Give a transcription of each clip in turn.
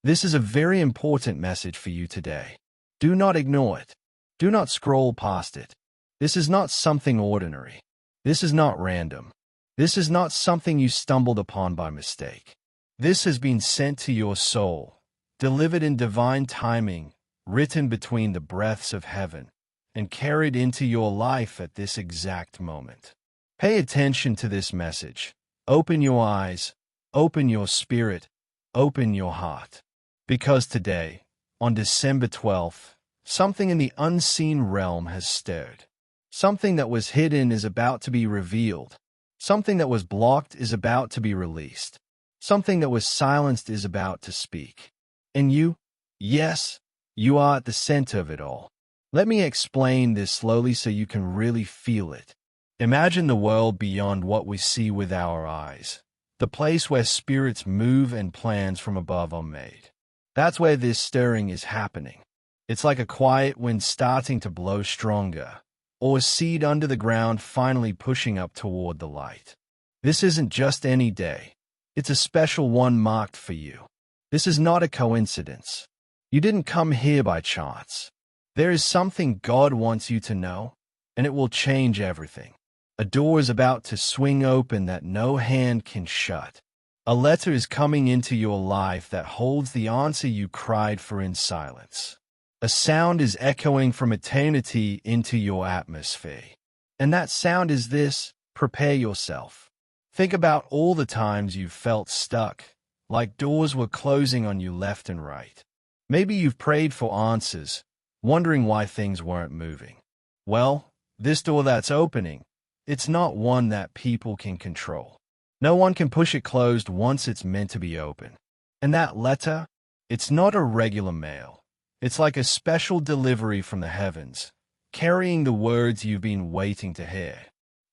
This is a very important message for you today. Do not ignore it. Do not scroll past it. This is not something ordinary. This is not random. This is not something you stumbled upon by mistake. This has been sent to your soul, delivered in divine timing, written between the breaths of heaven, and carried into your life at this exact moment. Pay attention to this message. Open your eyes, open your spirit, open your heart. Because today, on December 12th, something in the unseen realm has stirred. Something that was hidden is about to be revealed. Something that was blocked is about to be released. Something that was silenced is about to speak. And you, yes, you are at the center of it all. Let me explain this slowly so you can really feel it. Imagine the world beyond what we see with our eyes. The place where spirits move and plans from above are made. That's where this stirring is happening. It's like a quiet wind starting to blow stronger, or a seed under the ground finally pushing up toward the light. This isn't just any day. It's a special one marked for you. This is not a coincidence. You didn't come here by chance. There is something God wants you to know, and it will change everything. A door is about to swing open that no hand can shut. A letter is coming into your life that holds the answer you cried for in silence. A sound is echoing from eternity into your atmosphere. And that sound is this: prepare yourself. Think about all the times you've felt stuck, like doors were closing on you left and right. Maybe you've prayed for answers, wondering why things weren't moving. Well, this door that's opening, it's not one that people can control. No one can push it closed once it's meant to be open. And that letter, it's not a regular mail. It's like a special delivery from the heavens, carrying the words you've been waiting to hear.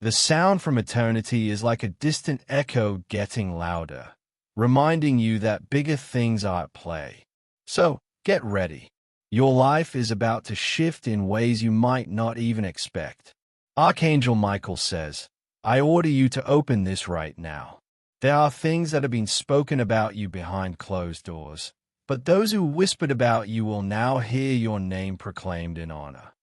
The sound from eternity is like a distant echo getting louder, reminding you that bigger things are at play. So, get ready. Your life is about to shift in ways you might not even expect. Archangel Michael says, I order you to open this right now. There are things that have been spoken about you behind closed doors, but those who whispered about you will now hear your name proclaimed in honor.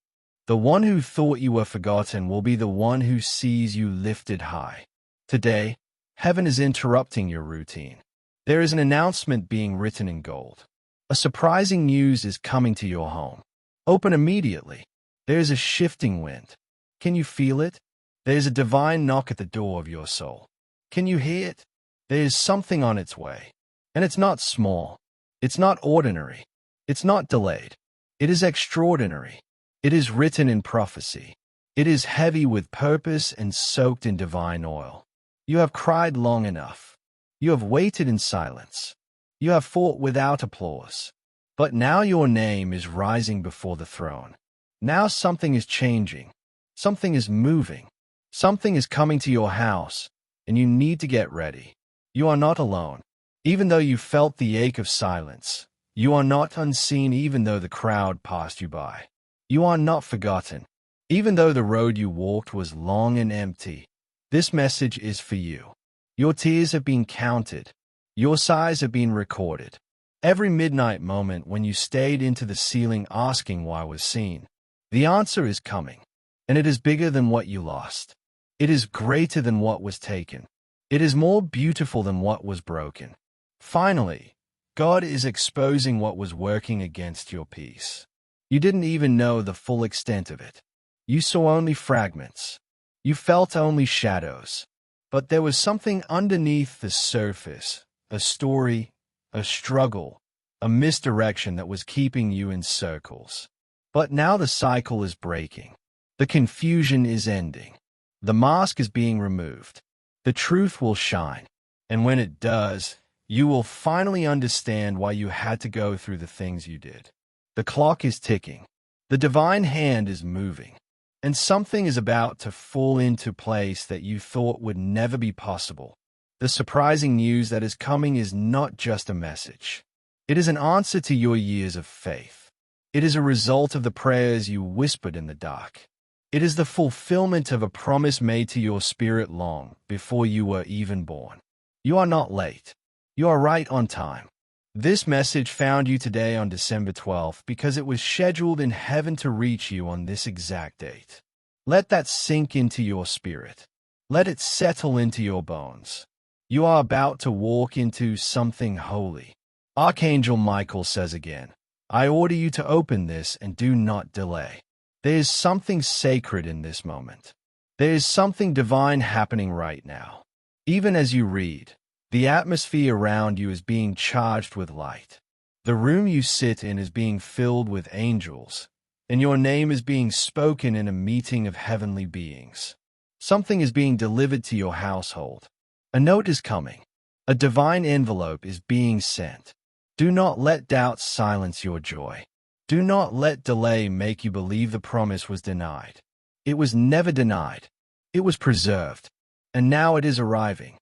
The one who thought you were forgotten will be the one who sees you lifted high. Today, heaven is interrupting your routine. There is an announcement being written in gold. A surprising news is coming to your home. Open immediately. There is a shifting wind. Can you feel it? There is a divine knock at the door of your soul. Can you hear it? There is something on its way. And it's not small. It's not ordinary. It's not delayed. It is extraordinary. It is written in prophecy. It is heavy with purpose and soaked in divine oil. You have cried long enough. You have waited in silence. You have fought without applause. But now your name is rising before the throne. Now something is changing. Something is moving. Something is coming to your house, and you need to get ready. You are not alone. Even though you felt the ache of silence, you are not unseen even though the crowd passed you by. You are not forgotten. Even though the road you walked was long and empty, this message is for you. Your tears have been counted. Your sighs have been recorded. Every midnight moment when you stayed into the ceiling asking why was seen, the answer is coming. And it is bigger than what you lost. It is greater than what was taken. It is more beautiful than what was broken. Finally, God is exposing what was working against your peace. You didn't even know the full extent of it. You saw only fragments. You felt only shadows. But there was something underneath the surface, a story, a struggle, a misdirection that was keeping you in circles. But now the cycle is breaking. The confusion is ending. The mask is being removed. The truth will shine. And when it does, you will finally understand why you had to go through the things you did. The clock is ticking. The divine hand is moving. And something is about to fall into place that you thought would never be possible. The surprising news that is coming is not just a message. It is an answer to your years of faith. It is a result of the prayers you whispered in the dark. It is the fulfillment of a promise made to your spirit long before you were even born. You are not late. You are right on time. This message found you today on December 12th because it was scheduled in heaven to reach you on this exact date. Let that sink into your spirit. Let it settle into your bones. You are about to walk into something holy. Archangel Michael says again, I order you to open this and do not delay. There is something sacred in this moment. There is something divine happening right now. Even as you read, the atmosphere around you is being charged with light. The room you sit in is being filled with angels, and your name is being spoken in a meeting of heavenly beings. Something is being delivered to your household. A note is coming. A divine envelope is being sent. Do not let doubt silence your joy. Do not let delay make you believe the promise was denied. It was never denied. It was preserved, and now it is arriving.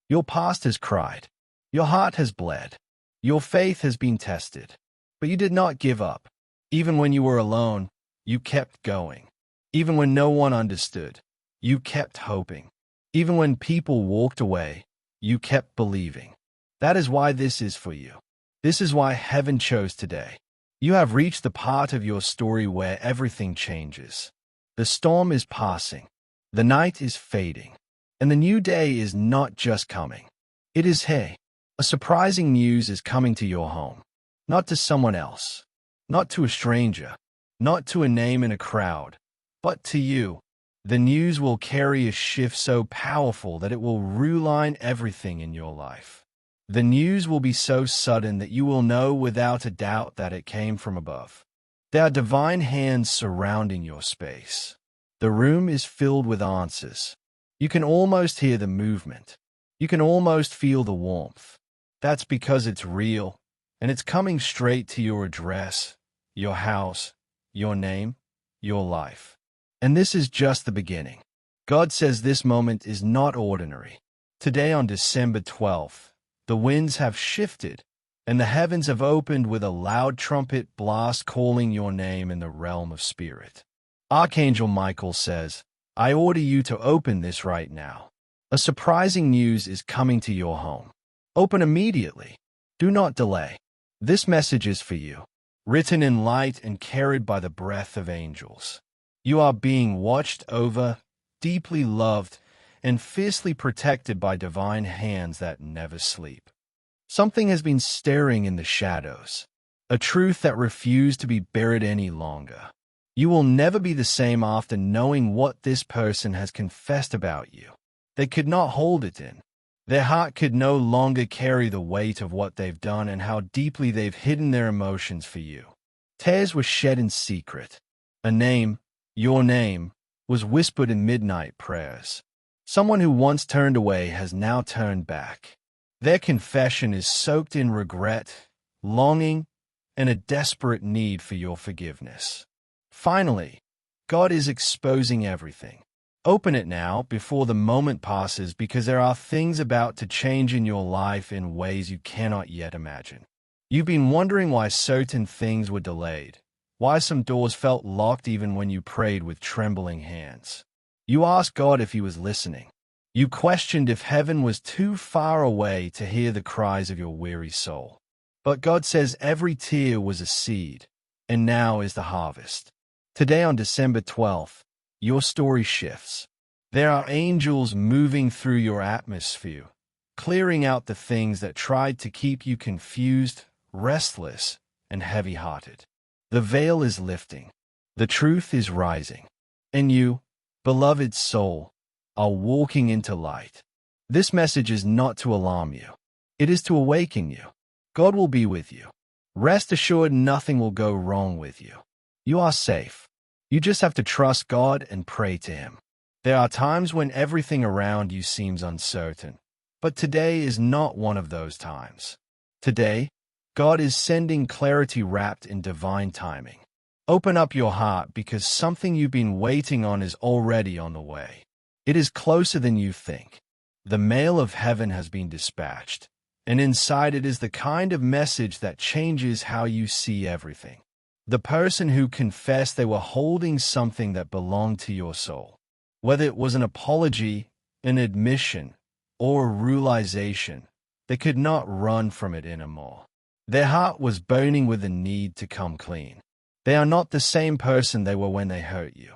Your past has cried. Your heart has bled. Your faith has been tested. But you did not give up. Even when you were alone, you kept going. Even when no one understood, you kept hoping. Even when people walked away, you kept believing. That is why this is for you. This is why heaven chose today. You have reached the part of your story where everything changes. The storm is passing. The night is fading. And the new day is not just coming. It is here. A surprising news is coming to your home. Not to someone else. Not to a stranger. Not to a name in a crowd. But to you. The news will carry a shift so powerful that it will realign everything in your life. The news will be so sudden that you will know without a doubt that it came from above. There are divine hands surrounding your space. The room is filled with answers. You can almost hear the movement. You can almost feel the warmth. That's because it's real, and it's coming straight to your address, your house, your name, your life. And this is just the beginning. God says this moment is not ordinary. Today on December 12th, the winds have shifted, and the heavens have opened with a loud trumpet blast calling your name in the realm of spirit. Archangel Michael says, I order you to open this right now. A surprising news is coming to your home. Open immediately. Do not delay. This message is for you, written in light and carried by the breath of angels. You are being watched over, deeply loved, and fiercely protected by divine hands that never sleep. Something has been stirring in the shadows, a truth that refused to be buried any longer. You will never be the same after knowing what this person has confessed about you. They could not hold it in. Their heart could no longer carry the weight of what they've done and how deeply they've hidden their emotions for you. Tears were shed in secret. A name, your name, was whispered in midnight prayers. Someone who once turned away has now turned back. Their confession is soaked in regret, longing, and a desperate need for your forgiveness. Finally, God is exposing everything. Open it now before the moment passes because there are things about to change in your life in ways you cannot yet imagine. You've been wondering why certain things were delayed, why some doors felt locked even when you prayed with trembling hands. You asked God if He was listening. You questioned if heaven was too far away to hear the cries of your weary soul. But God says every tear was a seed, and now is the harvest. Today on December 12th, your story shifts. There are angels moving through your atmosphere, clearing out the things that tried to keep you confused, restless, and heavy-hearted. The veil is lifting. The truth is rising. And you, beloved soul, are walking into light. This message is not to alarm you. It is to awaken you. God will be with you. Rest assured nothing will go wrong with you. You are safe. You just have to trust God and pray to Him. There are times when everything around you seems uncertain, but today is not one of those times. Today, God is sending clarity wrapped in divine timing. Open up your heart because something you've been waiting on is already on the way. It is closer than you think. The mail of heaven has been dispatched, and inside it is the kind of message that changes how you see everything. The person who confessed they were holding something that belonged to your soul, whether it was an apology, an admission, or a realization, they could not run from it anymore. Their heart was burning with the need to come clean. They are not the same person they were when they hurt you.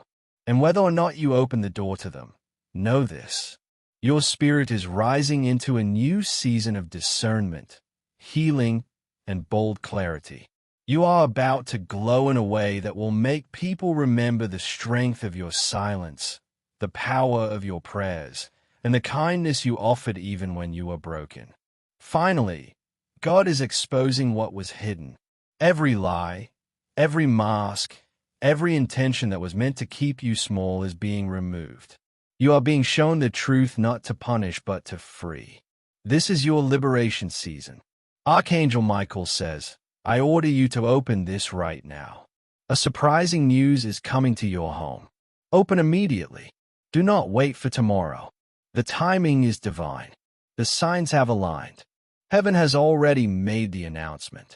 And whether or not you open the door to them, know this. Your spirit is rising into a new season of discernment, healing, and bold clarity. You are about to glow in a way that will make people remember the strength of your silence, the power of your prayers, and the kindness you offered even when you were broken. Finally, God is exposing what was hidden. Every lie, every mask, every intention that was meant to keep you small is being removed. You are being shown the truth not to punish but to free. This is your liberation season. Archangel Michael says, I order you to open this right now. A surprising news is coming to your home. Open immediately. Do not wait for tomorrow. The timing is divine. The signs have aligned. Heaven has already made the announcement.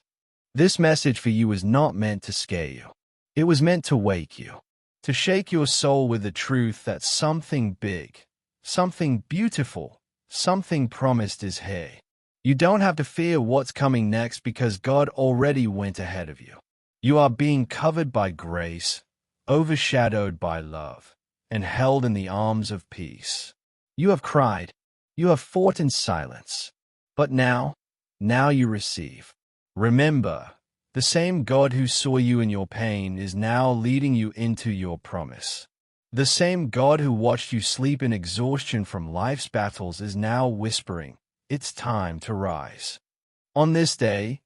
This message for you is not meant to scare you. It was meant to wake you, to shake your soul with the truth that something big, something beautiful, something promised is here. You don't have to fear what's coming next because God already went ahead of you. You are being covered by grace, overshadowed by love, and held in the arms of peace. You have cried, you have fought in silence, but now you receive. Remember, the same God who saw you in your pain is now leading you into your promise. The same God who watched you sleep in exhaustion from life's battles is now whispering, it's time to rise. On this day,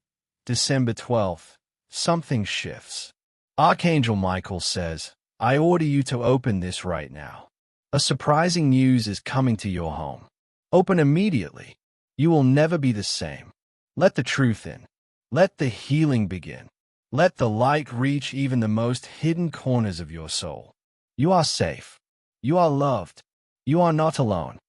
December 12th, something shifts. Archangel Michael says, I order you to open this right now. A surprising news is coming to your home. Open immediately. You will never be the same. Let the truth in. Let the healing begin. Let the light reach even the most hidden corners of your soul. You are safe. You are loved. You are not alone.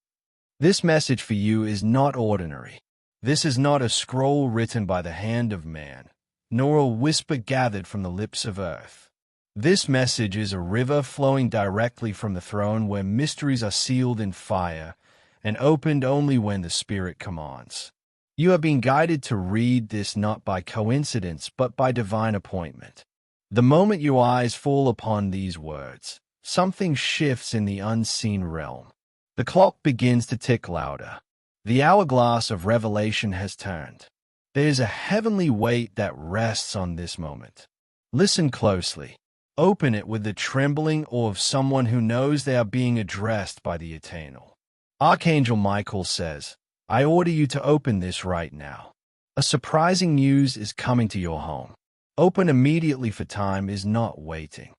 This message for you is not ordinary. This is not a scroll written by the hand of man, nor a whisper gathered from the lips of earth. This message is a river flowing directly from the throne where mysteries are sealed in fire and opened only when the Spirit commands. You are being guided to read this not by coincidence but by divine appointment. The moment your eyes fall upon these words, something shifts in the unseen realm. The clock begins to tick louder. The hourglass of revelation has turned. There is a heavenly weight that rests on this moment. Listen closely. Open it with the trembling awe of someone who knows they are being addressed by the Eternal. Archangel Michael says, I order you to open this right now. A surprising news is coming to your home. Open immediately, for time is not waiting.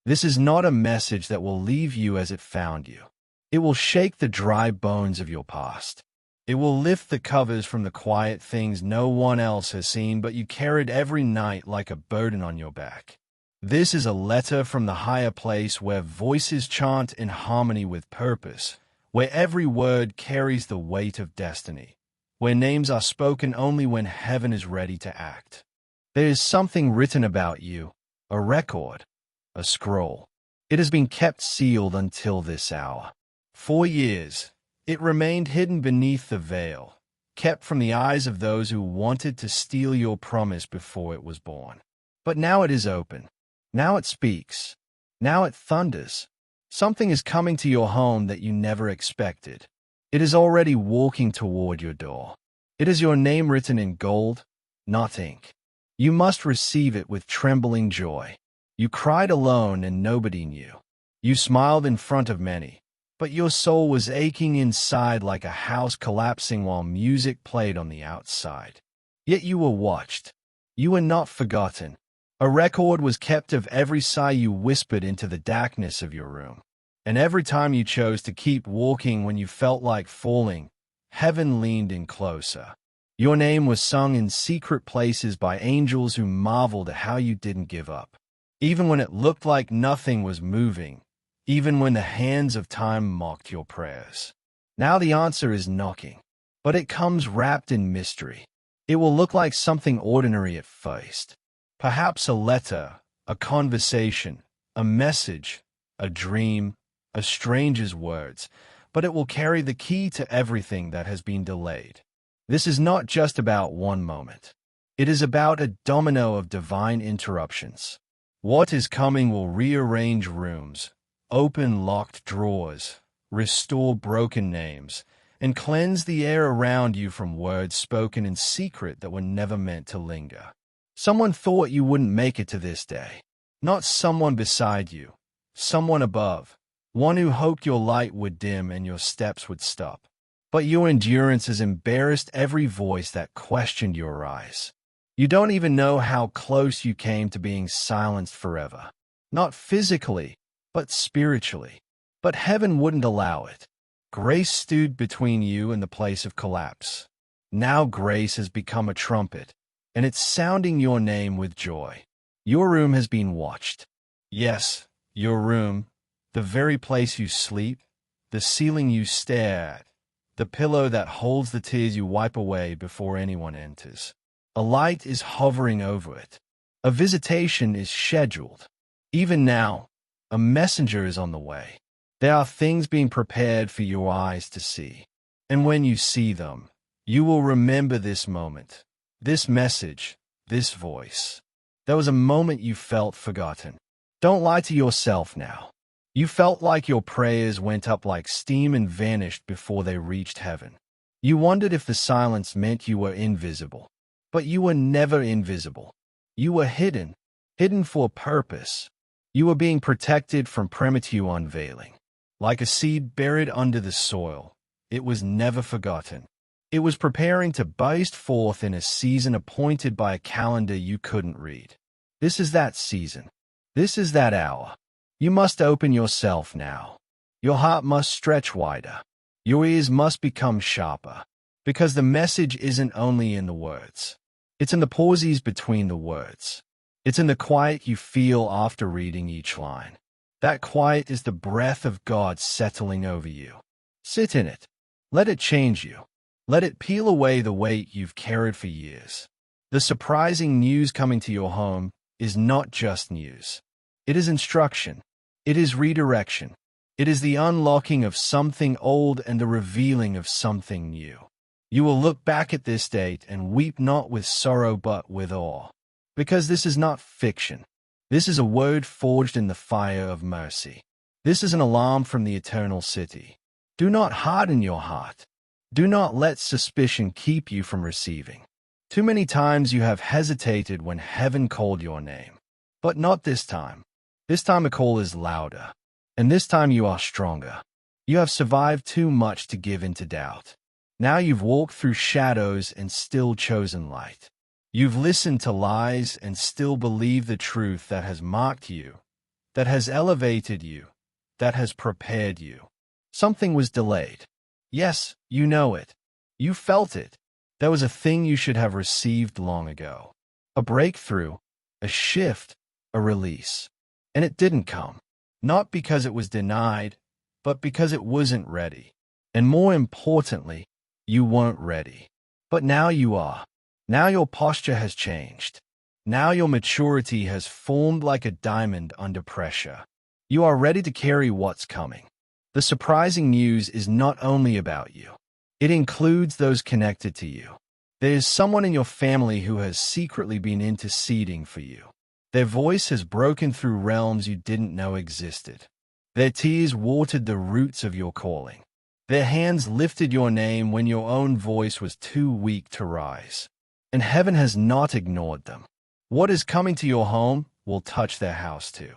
This is not a message that will leave you as it found you. It will shake the dry bones of your past. It will lift the covers from the quiet things no one else has seen but you carried every night like a burden on your back. This is a letter from the higher place where voices chant in harmony with purpose, where every word carries the weight of destiny, where names are spoken only when heaven is ready to act. There is something written about you, a record, a scroll. It has been kept sealed until this hour. 4 years, it remained hidden beneath the veil, kept from the eyes of those who wanted to steal your promise before it was born. But now it is open. Now it speaks. Now it thunders. Something is coming to your home that you never expected. It is already walking toward your door. It is your name written in gold, not ink. You must receive it with trembling joy. You cried alone and nobody knew. You smiled in front of many, but your soul was aching inside like a house collapsing while music played on the outside. Yet you were watched. You were not forgotten. A record was kept of every sigh you whispered into the darkness of your room. And every time you chose to keep walking when you felt like falling, heaven leaned in closer. Your name was sung in secret places by angels who marveled at how you didn't give up. Even when it looked like nothing was moving, even when the hands of time mocked your prayers. Now the answer is knocking, but it comes wrapped in mystery. It will look like something ordinary at first. Perhaps a letter, a conversation, a message, a dream, a stranger's words, but it will carry the key to everything that has been delayed. This is not just about one moment. It is about a domino of divine interruptions. What is coming will rearrange rooms, open locked drawers, restore broken names, and cleanse the air around you from words spoken in secret that were never meant to linger. Someone thought you wouldn't make it to this day. Not someone beside you, someone above, one who hoped your light would dim and your steps would stop. But your endurance has embarrassed every voice that questioned your rise. You don't even know how close you came to being silenced forever. Not physically, but spiritually. But heaven wouldn't allow it. Grace stood between you and the place of collapse. Now grace has become a trumpet, and it's sounding your name with joy. Your room has been watched. Yes, your room, the very place you sleep, the ceiling you stare at, the pillow that holds the tears you wipe away before anyone enters. A light is hovering over it. A visitation is scheduled. Even now, a messenger is on the way. There are things being prepared for your eyes to see. And when you see them, you will remember this moment, this message, this voice. There was a moment you felt forgotten. Don't lie to yourself now. You felt like your prayers went up like steam and vanished before they reached heaven. You wondered if the silence meant you were invisible. But you were never invisible. You were hidden for a purpose. You were being protected from premature unveiling. Like a seed buried under the soil, it was never forgotten. It was preparing to burst forth in a season appointed by a calendar you couldn't read. This is that season. This is that hour. You must open yourself now. Your heart must stretch wider. Your ears must become sharper. Because the message isn't only in the words. It's in the pauses between the words. It's in the quiet you feel after reading each line. That quiet is the breath of God settling over you. Sit in it. Let it change you. Let it peel away the weight you've carried for years. The surprising news coming to your home is not just news. It is instruction. It is redirection. It is the unlocking of something old and the revealing of something new. You will look back at this date and weep not with sorrow but with awe. Because this is not fiction. This is a word forged in the fire of mercy. This is an alarm from the eternal city. Do not harden your heart. Do not let suspicion keep you from receiving. Too many times you have hesitated when heaven called your name. But not this time. This time a call is louder. And this time you are stronger. You have survived too much to give in to doubt. Now you've walked through shadows and still chosen light. You've listened to lies and still believed the truth that has marked you, that has elevated you, that has prepared you. Something was delayed. Yes, you know it. You felt it. There was a thing you should have received long ago. A breakthrough, a shift, a release. And it didn't come. Not because it was denied, but because it wasn't ready. And more importantly, you weren't ready. But now you are. Now your posture has changed. Now your maturity has formed like a diamond under pressure. You are ready to carry what's coming. The surprising news is not only about you. It includes those connected to you. There is someone in your family who has secretly been interceding for you. Their voice has broken through realms you didn't know existed. Their tears watered the roots of your calling. Their hands lifted your name when your own voice was too weak to rise. And heaven has not ignored them. What is coming to your home will touch their house too.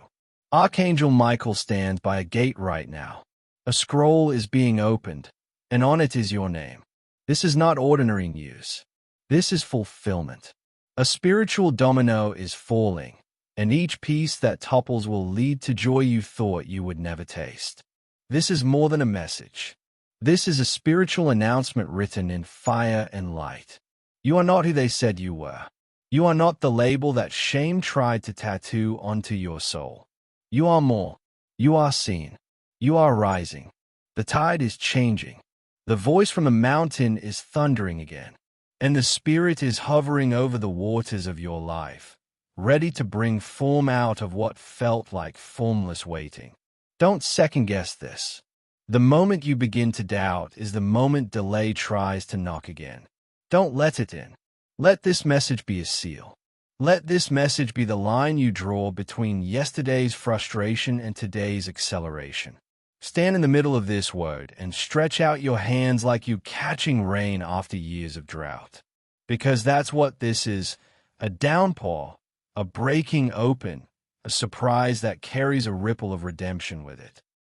Archangel Michael stands by a gate right now. A scroll is being opened, and on it is your name. This is not ordinary news. This is fulfillment. A spiritual domino is falling, and each piece that topples will lead to joy you thought you would never taste. This is more than a message. This is a spiritual announcement written in fire and light. You are not who they said you were. You are not the label that shame tried to tattoo onto your soul. You are more. You are seen. You are rising. The tide is changing. The voice from the mountain is thundering again. And the Spirit is hovering over the waters of your life, ready to bring form out of what felt like formless waiting. Don't second-guess this. The moment you begin to doubt is the moment delay tries to knock again. Don't let it in. Let this message be a seal. Let this message be the line you draw between yesterday's frustration and today's acceleration. Stand in the middle of this word and stretch out your hands like you catching rain after years of drought. Because that's what this is, a downpour, a breaking open, a surprise that carries a ripple of redemption with it.